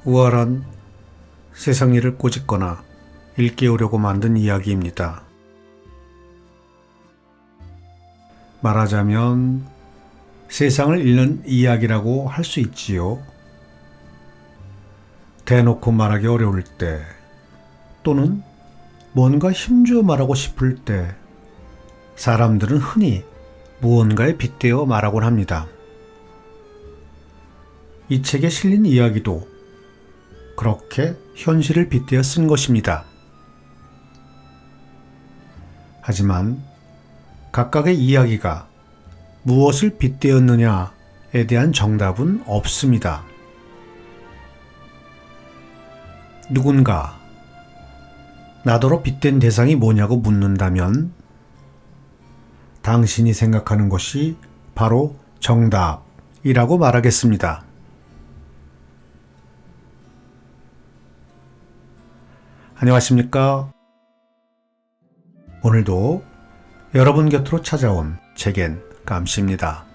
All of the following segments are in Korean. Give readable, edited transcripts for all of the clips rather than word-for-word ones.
우월한 세상 일을 꼬집거나 일깨우려고 만든 이야기입니다. 말하자면 세상을 읽는 이야기라고 할 수 있지요. 대놓고 말하기 어려울 때 또는 뭔가 힘주어 말하고 싶을 때 사람들은 흔히 무언가에 빗대어 말하곤 합니다. 이 책에 실린 이야기도 그렇게 현실을 빗대어 쓴 것입니다. 하지만 각각의 이야기가 무엇을 빗대었느냐에 대한 정답은 없습니다. 누군가 나더러 빗댄 대상이 뭐냐고 묻는다면 당신이 생각하는 것이 바로 정답이라고 말하겠습니다. 안녕하십니까? 오늘도 여러분 곁으로 찾아온 책엔 감시입니다.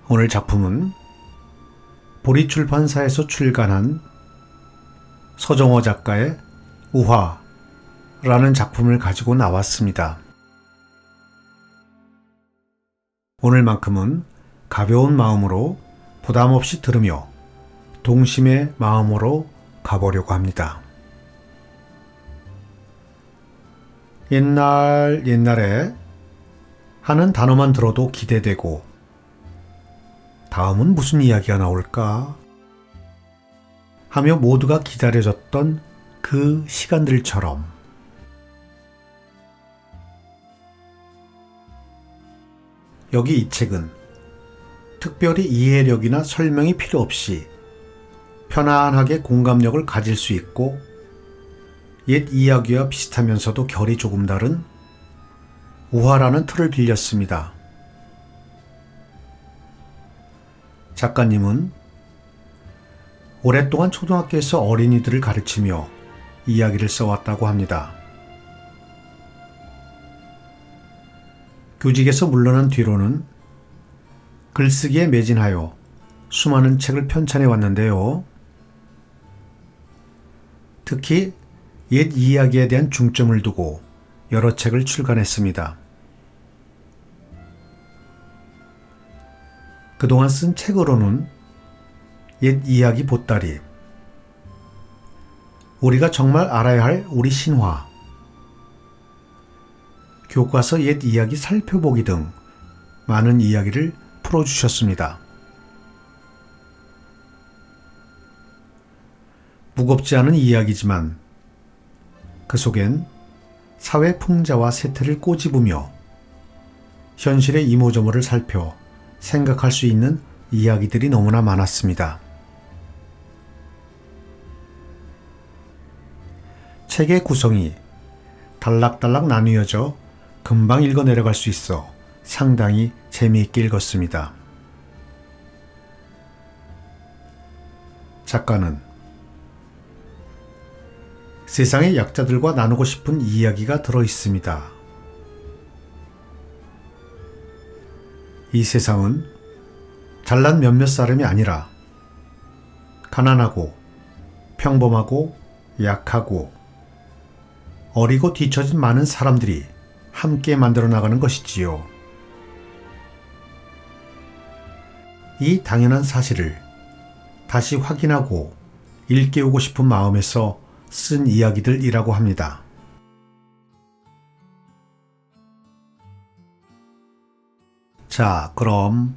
오늘 작품은 보리출판사에서 출간한 서정호 작가의 우화라는 작품을 가지고 나왔습니다. 오늘만큼은 가벼운 마음으로 부담 없이 들으며 동심의 마음으로 가보려고 합니다. 옛날에 하는 단어만 들어도 기대되고 다음은 무슨 이야기가 나올까 하며 모두가 기다려졌던 그 시간들처럼 여기 이 책은 특별히 이해력이나 설명이 필요 없이 편안하게 공감력을 가질 수 있고 옛 이야기와 비슷하면서도 결이 조금 다른 우화라는 틀을 빌렸습니다. 작가님은 오랫동안 초등학교에서 어린이들을 가르치며 이야기를 써왔다고 합니다. 교직에서 물러난 뒤로는 글쓰기에 매진하여 수많은 책을 편찬해 왔는데요. 특히 옛 이야기에 대한 중점을 두고 여러 책을 출간했습니다. 그동안 쓴 책으로는 옛 이야기 보따리, 우리가 정말 알아야 할 우리 신화, 교과서 옛 이야기 살펴보기 등 많은 이야기를 풀어주셨습니다. 무겁지 않은 이야기지만 그 속엔 사회 풍자와 세태를 꼬집으며 현실의 이모저모를 살펴 생각할 수 있는 이야기들이 너무나 많았습니다. 책의 구성이 단락단락 나뉘어져 금방 읽어 내려갈 수 있어 상당히 재미있게 읽었습니다. 작가는 세상의 약자들과 나누고 싶은 이야기가 들어 있습니다. 이 세상은 잘난 몇몇 사람이 아니라 가난하고 평범하고 약하고 어리고 뒤처진 많은 사람들이 함께 만들어 나가는 것이지요. 이 당연한 사실을 다시 확인하고 일깨우고 싶은 마음에서 쓴 이야기들이라고 합니다. 자, 그럼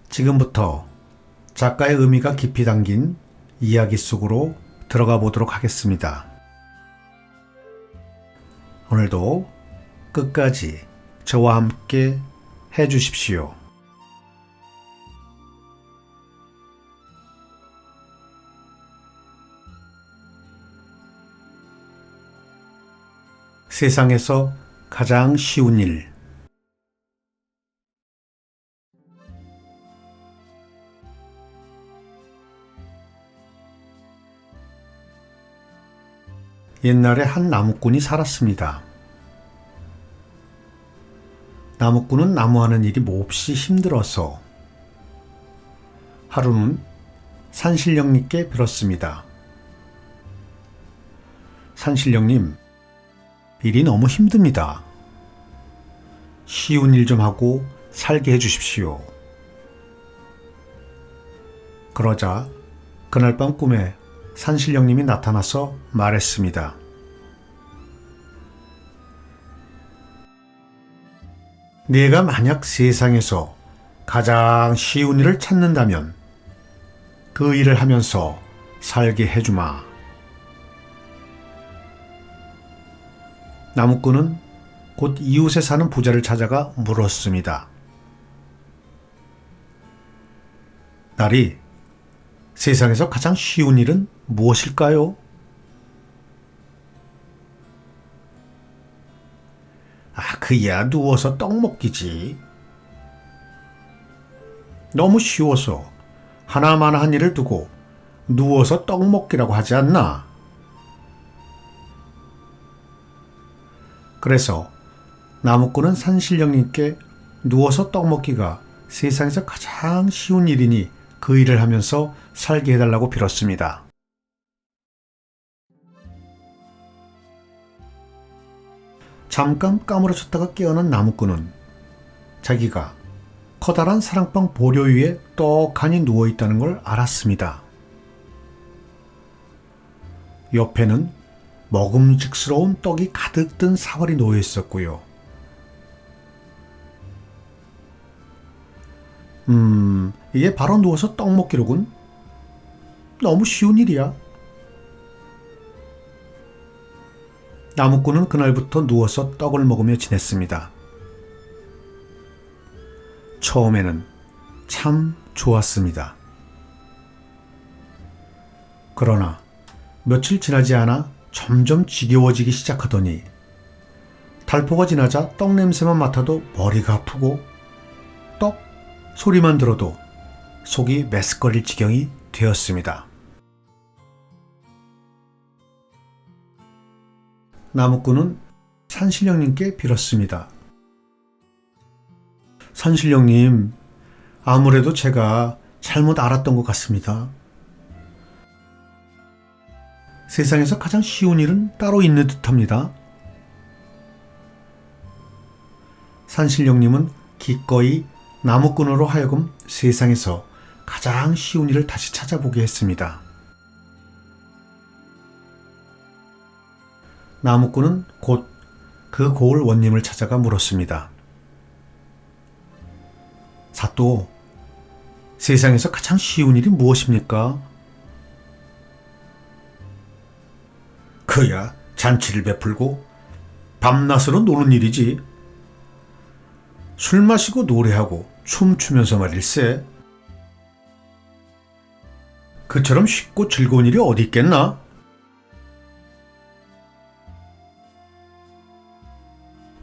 지금부터 작가의 의미가 깊이 담긴 이야기 속으로 들어가 보도록 하겠습니다. 오늘도 끝까지 저와 함께 해주십시오. 세상에서 가장 쉬운 일. 옛날에 한 나무꾼이 살았습니다. 나무꾼은 나무하는 일이 몹시 힘들어서 하루는 산신령님께 빌었습니다. 산신령님, 일이 너무 힘듭니다. 쉬운 일 좀 하고 살게 해주십시오. 그러자 그날 밤 꿈에 산신령님이 나타나서 말했습니다. 네가 만약 세상에서 가장 쉬운 일을 찾는다면 그 일을 하면서 살게 해주마. 나무꾼은 곧 이웃에 사는 부자를 찾아가 물었습니다. 딸이, 세상에서 가장 쉬운 일은 무엇일까요? 그야 누워서 떡 먹기지. 너무 쉬워서 하나마나 한 일을 두고 누워서 떡 먹기라고 하지 않나? 그래서 나무꾼은 산신령님께 누워서 떡 먹기가 세상에서 가장 쉬운 일이니 그 일을 하면서 살게 해달라고 빌었습니다. 잠깐 까무러쳤다가 깨어난 나무꾼은 자기가 커다란 사랑방 보려 위에 떡하니 누워있다는 걸 알았습니다. 옆에는 먹음직스러운 떡이 가득 든 사활이 놓여 있었고요. 이게 바로 누워서 떡 먹기로군. 너무 쉬운 일이야. 나무꾼은 그날부터 누워서 떡을 먹으며 지냈습니다. 처음에는 참 좋았습니다. 그러나 며칠 지나지 않아 점점 지겨워지기 시작하더니 달포가 지나자 떡 냄새만 맡아도 머리가 아프고 떡 소리만 들어도 속이 메스꺼릴 지경이 되었습니다. 나무꾼은 산신령님께 빌었습니다. 산신령님, 아무래도 제가 잘못 알았던 것 같습니다. 세상에서 가장 쉬운 일은 따로 있는 듯합니다. 산신령님은 기꺼이 나무꾼으로 하여금 세상에서 가장 쉬운 일을 다시 찾아보게 했습니다. 나무꾼은 곧 그 고을 원님을 찾아가 물었습니다. 사또, 세상에서 가장 쉬운 일이 무엇입니까? 그야 잔치를 베풀고 밤낮으로 노는 일이지. 술 마시고 노래하고 춤추면서 말일세. 그처럼 쉽고 즐거운 일이 어디 있겠나?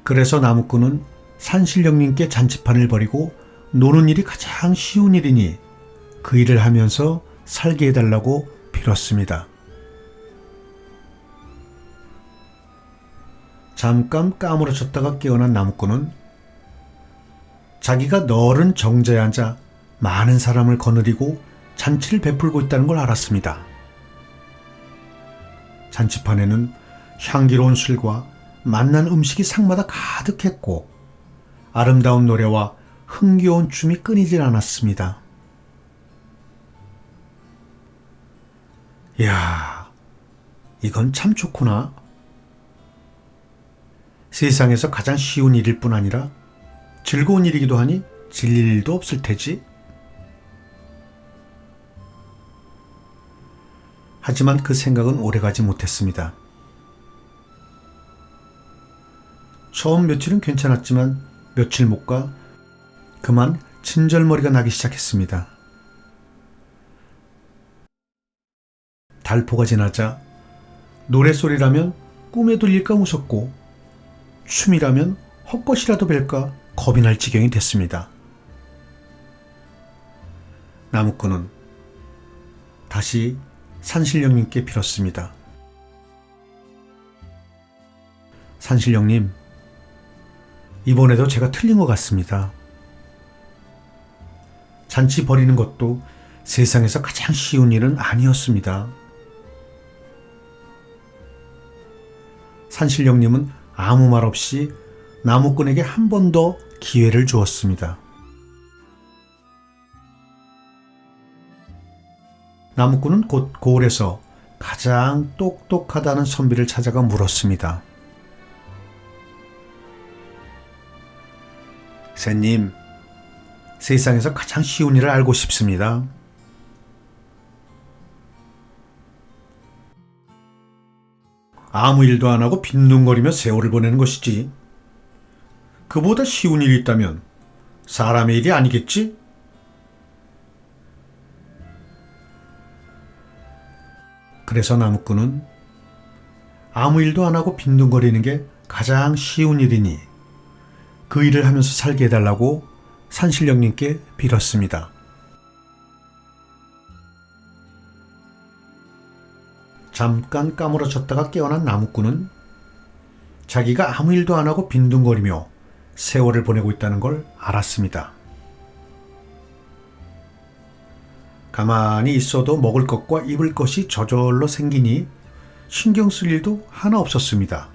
그래서 나무꾼은 산신령님께 잔치판을 벌이고 노는 일이 가장 쉬운 일이니 그 일을 하면서 살게 해달라고 빌었습니다. 잠깐 까무러쳤다가 깨어난 나무꾼은 자기가 너른 정자에 앉아 많은 사람을 거느리고 잔치를 베풀고 있다는 걸 알았습니다. 잔치판에는 향기로운 술과 맛난 음식이 상마다 가득했고 아름다운 노래와 흥겨운 춤이 끊이질 않았습니다. 이야, 이건 참 좋구나. 세상에서 가장 쉬운 일일 뿐 아니라 즐거운 일이기도 하니 질릴 일도 없을 테지. 하지만 그 생각은 오래가지 못했습니다. 처음 며칠은 괜찮았지만 며칠 못 가 그만 친절머리가 나기 시작했습니다. 달포가 지나자 노랫소리라면 꿈에 들릴까 무섭고 춤이라면 헛것이라도 뵐까 겁이 날 지경이 됐습니다. 나무꾼은 다시 산신령님께 빌었습니다. 산신령님, 이번에도 제가 틀린 것 같습니다. 잔치 벌이는 것도 세상에서 가장 쉬운 일은 아니었습니다. 산신령님은 아무 말 없이 나무꾼에게 한 번 더 기회를 주었습니다. 나무꾼은 곧 고을에서 가장 똑똑하다는 선비를 찾아가 물었습니다. 새님, 세상에서 가장 쉬운 일을 알고 싶습니다. 아무 일도 안 하고 빈둥거리며 세월을 보내는 것이지. 그보다 쉬운 일이 있다면 사람의 일이 아니겠지? 그래서 나무꾼은 아무 일도 안 하고 빈둥거리는 게 가장 쉬운 일이니 그 일을 하면서 살게 해달라고 산신령님께 빌었습니다. 잠깐 까무러쳤다가 깨어난 나무꾼은 자기가 아무 일도 안 하고 빈둥거리며 세월을 보내고 있다는 걸 알았습니다. 가만히 있어도 먹을 것과 입을 것이 저절로 생기니 신경 쓸 일도 하나 없었습니다.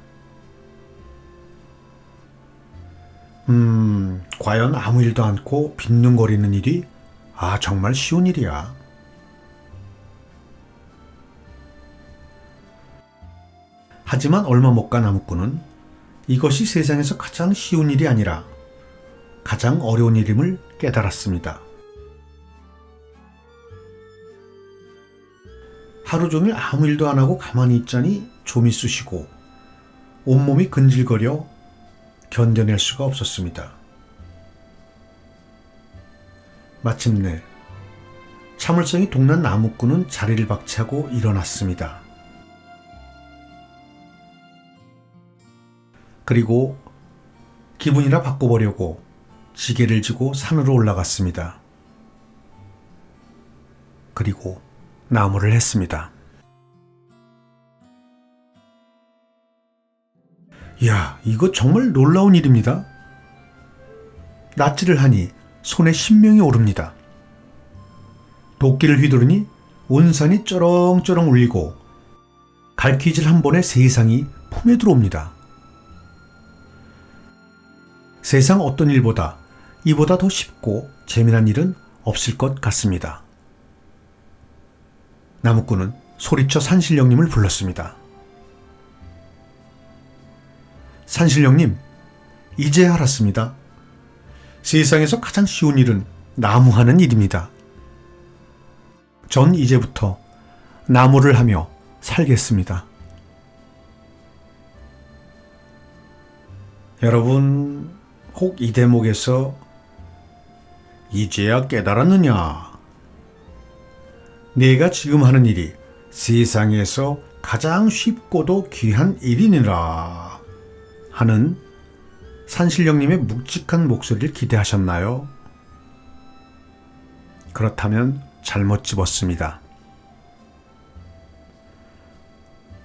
과연 아무 일도 않고 빈둥거리는 일이 정말 쉬운 일이야. 하지만 얼마 못 가 나무꾼은 이것이 세상에서 가장 쉬운 일이 아니라 가장 어려운 일임을 깨달았습니다. 하루 종일 아무 일도 안 하고 가만히 있자니 좀이 쑤시고 온몸이 근질거려 견뎌낼 수가 없었습니다. 마침내 참을성이 동난 나무꾼은 자리를 박차고 일어났습니다. 그리고 기분이나 바꿔보려고 지게를 지고 산으로 올라갔습니다. 그리고 나무를 했습니다. 이야, 이거 정말 놀라운 일입니다. 낫지를 하니 손에 신명이 오릅니다. 도끼를 휘두르니 온 산이 쩌렁쩌렁 울리고 갈퀴질 한 번에 세상이 품에 들어옵니다. 세상 어떤 일보다 이보다 더 쉽고 재미난 일은 없을 것 같습니다. 나무꾼은 소리쳐 산신령님을 불렀습니다. 산신령님, 이제 알았습니다. 세상에서 가장 쉬운 일은 나무하는 일입니다. 전 이제부터 나무를 하며 살겠습니다. 여러분, 혹 이 대목에서 이제야 깨달았느냐? 내가 지금 하는 일이 세상에서 가장 쉽고도 귀한 일이니라 하는 산신령님의 묵직한 목소리를 기대하셨나요? 그렇다면 잘못 집었습니다.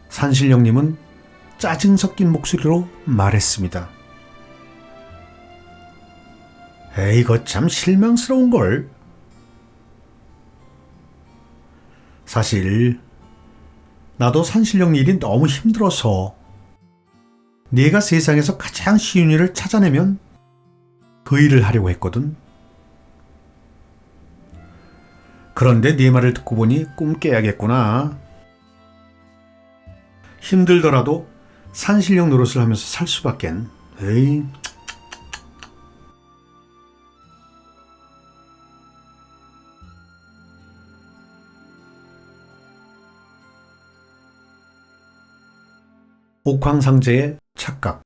산신령님은 짜증 섞인 목소리로 말했습니다. 에이, 거참 실망스러운걸. 사실 나도 산신령 일이 너무 힘들어서 네가 세상에서 가장 쉬운 일을 찾아내면 그 일을 하려고 했거든. 그런데 네 말을 듣고 보니 꿈 깨야겠구나. 힘들더라도 산신령 노릇을 하면서 살 수밖엔. 에이. 옥황상제의 착각.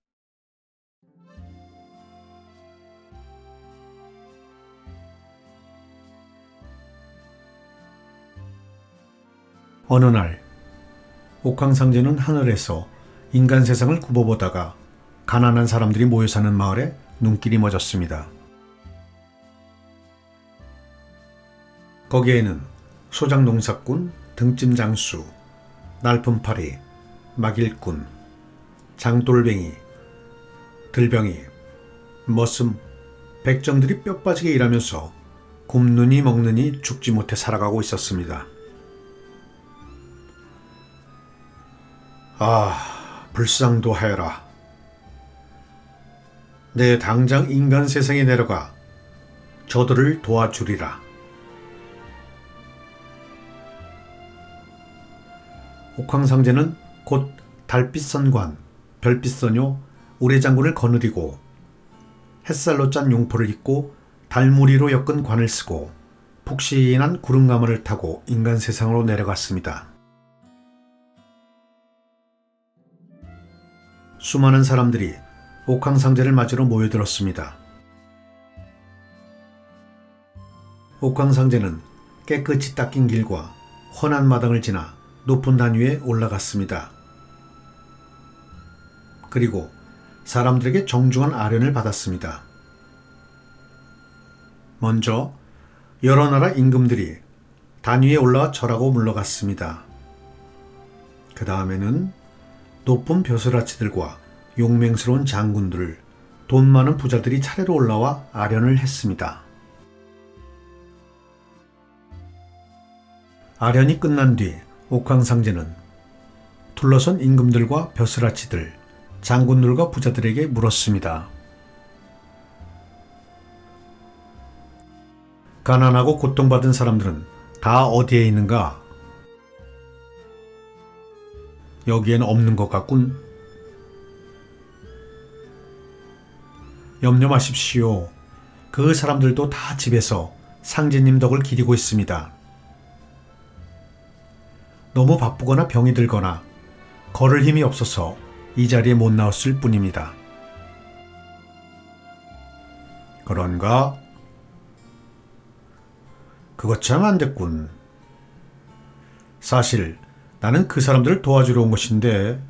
어느 날 옥황상제는 하늘에서 인간 세상을 굽어보다가 가난한 사람들이 모여 사는 마을에 눈길이 멎었습니다. 거기에는 소장농사꾼, 등짐장수, 날품팔이, 막일꾼, 장돌뱅이, 들병이, 머슴, 백정들이 뼈 빠지게 일하면서 굶느니 먹느니 죽지 못해 살아가고 있었습니다. 아, 불상도 하여라. 내 당장 인간 세상에 내려가 저들을 도와주리라. 옥황상제는 곧 달빛선관, 별빛선요, 우레장군을 거느리고 햇살로 짠 용포를 입고 달무리로 엮은 관을 쓰고 푹신한 구름가마를 타고 인간 세상으로 내려갔습니다. 수많은 사람들이 옥황상제를 맞으러 모여들었습니다. 옥황상제는 깨끗이 닦인 길과 훤한 마당을 지나 높은 단 위에 올라갔습니다. 그리고 사람들에게 정중한 아련을 받았습니다. 먼저 여러 나라 임금들이 단 위에 올라와 절하고 물러갔습니다. 그 다음에는 높은 벼슬아치들과 용맹스러운 장군들, 돈 많은 부자들이 차례로 올라와 아련을 했습니다. 아련이 끝난 뒤 옥황상제는 둘러선 임금들과 벼슬아치들, 장군들과 부자들에게 물었습니다. 가난하고 고통받은 사람들은 다 어디에 있는가? 여기엔 없는 것 같군. 염려 마십시오. 그 사람들도 다 집에서 상제님 덕을 기리고 있습니다. 너무 바쁘거나 병이 들거나 걸을 힘이 없어서 이 자리에 못 나왔을 뿐입니다. 그런가? 그것 참 안 됐군. 사실 나는 그 사람들을 도와주러 온 것인데.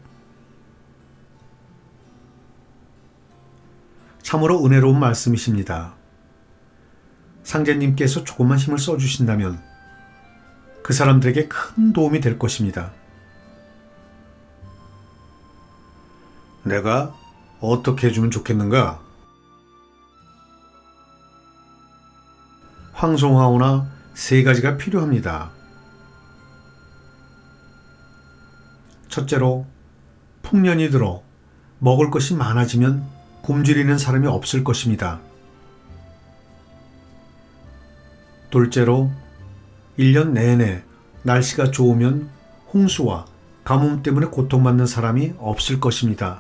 참으로 은혜로운 말씀이십니다. 상제님께서 조금만 힘을 써주신다면 그 사람들에게 큰 도움이 될 것입니다. 내가 어떻게 해주면 좋겠는가? 황송하오나 3가지가 필요합니다. 첫째로, 풍년이 들어 먹을 것이 많아지면 굶주리는 사람이 없을 것입니다. 둘째로, 1년 내내 날씨가 좋으면 홍수와 가뭄 때문에 고통받는 사람이 없을 것입니다.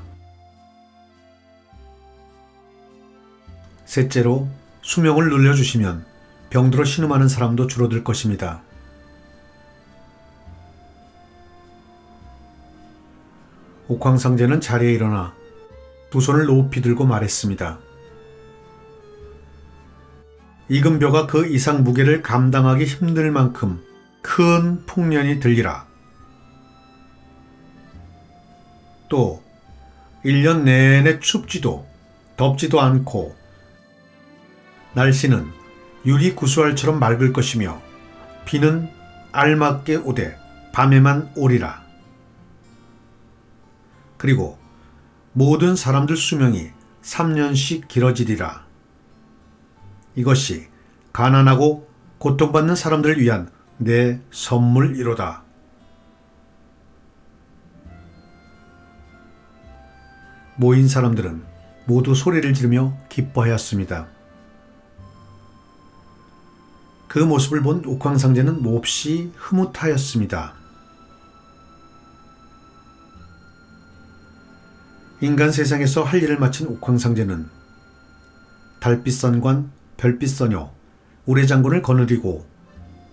셋째로, 수명을 늘려주시면 병들어 신음하는 사람도 줄어들 것입니다. 옥황상제는 자리에 일어나 두 손을 높이 들고 말했습니다. 이금벼가 그 이상 무게를 감당하기 힘들 만큼 큰 풍년이 들리라. 또 1년 내내 춥지도 덥지도 않고 날씨는 유리 구수알처럼 맑을 것이며 비는 알맞게 오되 밤에만 오리라. 그리고 모든 사람들 수명이 3년씩 길어지리라. 이것이 가난하고 고통받는 사람들을 위한 내 선물이로다. 모인 사람들은 모두 소리를 지르며 기뻐하였습니다. 그 모습을 본 옥황상제는 몹시 흐뭇하였습니다. 인간 세상에서 할 일을 마친 옥황상제는 달빛선관, 별빛선녀, 우레장군을 거느리고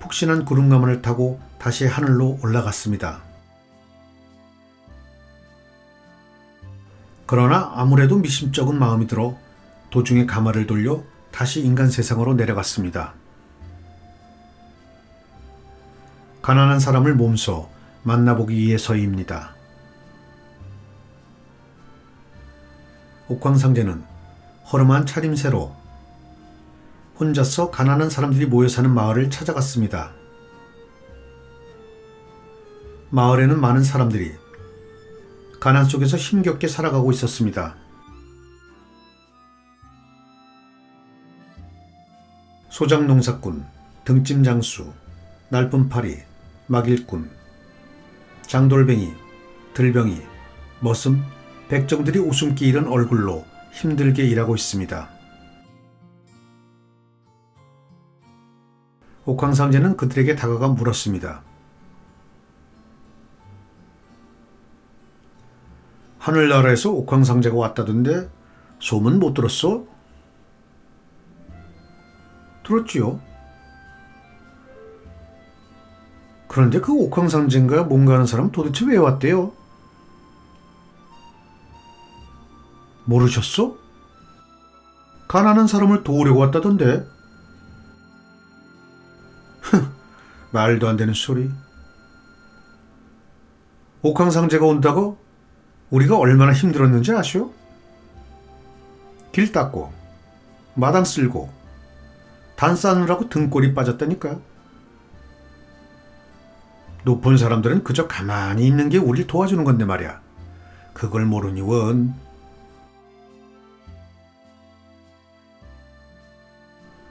푹신한 구름가마를 타고 다시 하늘로 올라갔습니다. 그러나 아무래도 미심쩍은 마음이 들어 도중에 가마를 돌려 다시 인간 세상으로 내려갔습니다. 가난한 사람을 몸소 만나보기 위해서입니다. 옥황상제는 허름한 차림새로 혼자서 가난한 사람들이 모여 사는 마을을 찾아갔습니다. 마을에는 많은 사람들이 가난 속에서 힘겹게 살아가고 있었습니다. 소장농사꾼, 등짐장수, 날품파리, 막일꾼, 장돌뱅이, 들병이, 머슴, 백정들이 웃음기 잃은 얼굴로 힘들게 일하고 있습니다. 옥황상제는 그들에게 다가가 물었습니다. 하늘나라에서 옥황상제가 왔다던데 소문 못 들었어? 들었지요. 그런데 그 옥황상제인가 뭔가 하는 사람 도대체 왜 왔대요? 모르셨어? 가난한 사람을 도우려고 왔다던데. 말도 안 되는 소리. 옥황상제가 온다고 우리가 얼마나 힘들었는지 아시오? 길 닦고 마당 쓸고 단 싸느라고 등골이 빠졌다니까. 높은 사람들은 그저 가만히 있는 게 우릴 도와주는 건데 말이야. 그걸 모르니 원.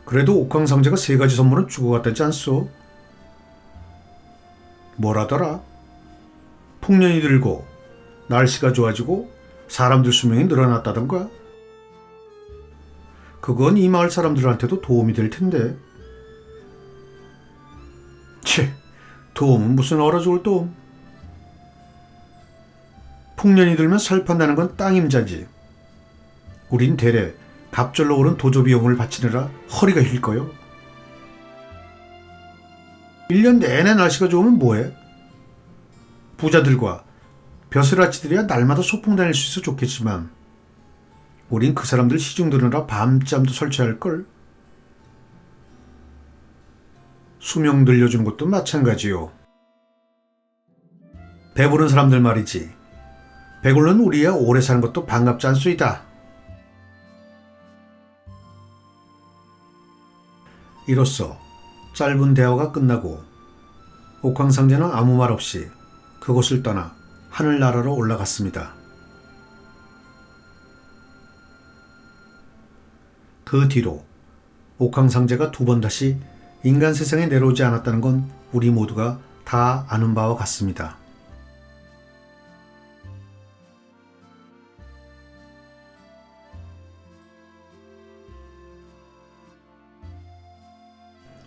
그래도 옥황상제가 3가지 선물은 주고 갔다지 않소? 뭐라더라? 풍년이 들고 날씨가 좋아지고 사람들 수명이 늘어났다던가? 그건 이 마을 사람들한테도 도움이 될 텐데. 채, 도움은 무슨 얼어 죽을 도움. 풍년이 들면 살판나는 건 땅 임자지. 우린 대래 갑절로 오른 도조 비용을 바치느라 허리가 힐 거요. 1년 내내 날씨가 좋으면 뭐해? 부자들과 벼슬아치들이야 날마다 소풍 다닐 수 있어 좋겠지만 우린 그 사람들 시중 드느라 밤잠도 설치할걸. 수명 늘려주는 것도 마찬가지요. 배부른 사람들 말이지. 배불른 우리야 오래 사는 것도 반갑지 않소이다. 이로써 짧은 대화가 끝나고 옥황상제는 아무 말 없이 그곳을 떠나 하늘나라로 올라갔습니다. 그 뒤로 옥황상제가 2번 다시 인간 세상에 내려오지 않았다는 건 우리 모두가 다 아는 바와 같습니다.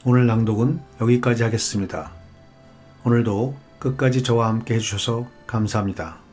오늘 낭독은 여기까지 하겠습니다. 오늘도 끝까지 저와 함께 해주셔서 감사합니다.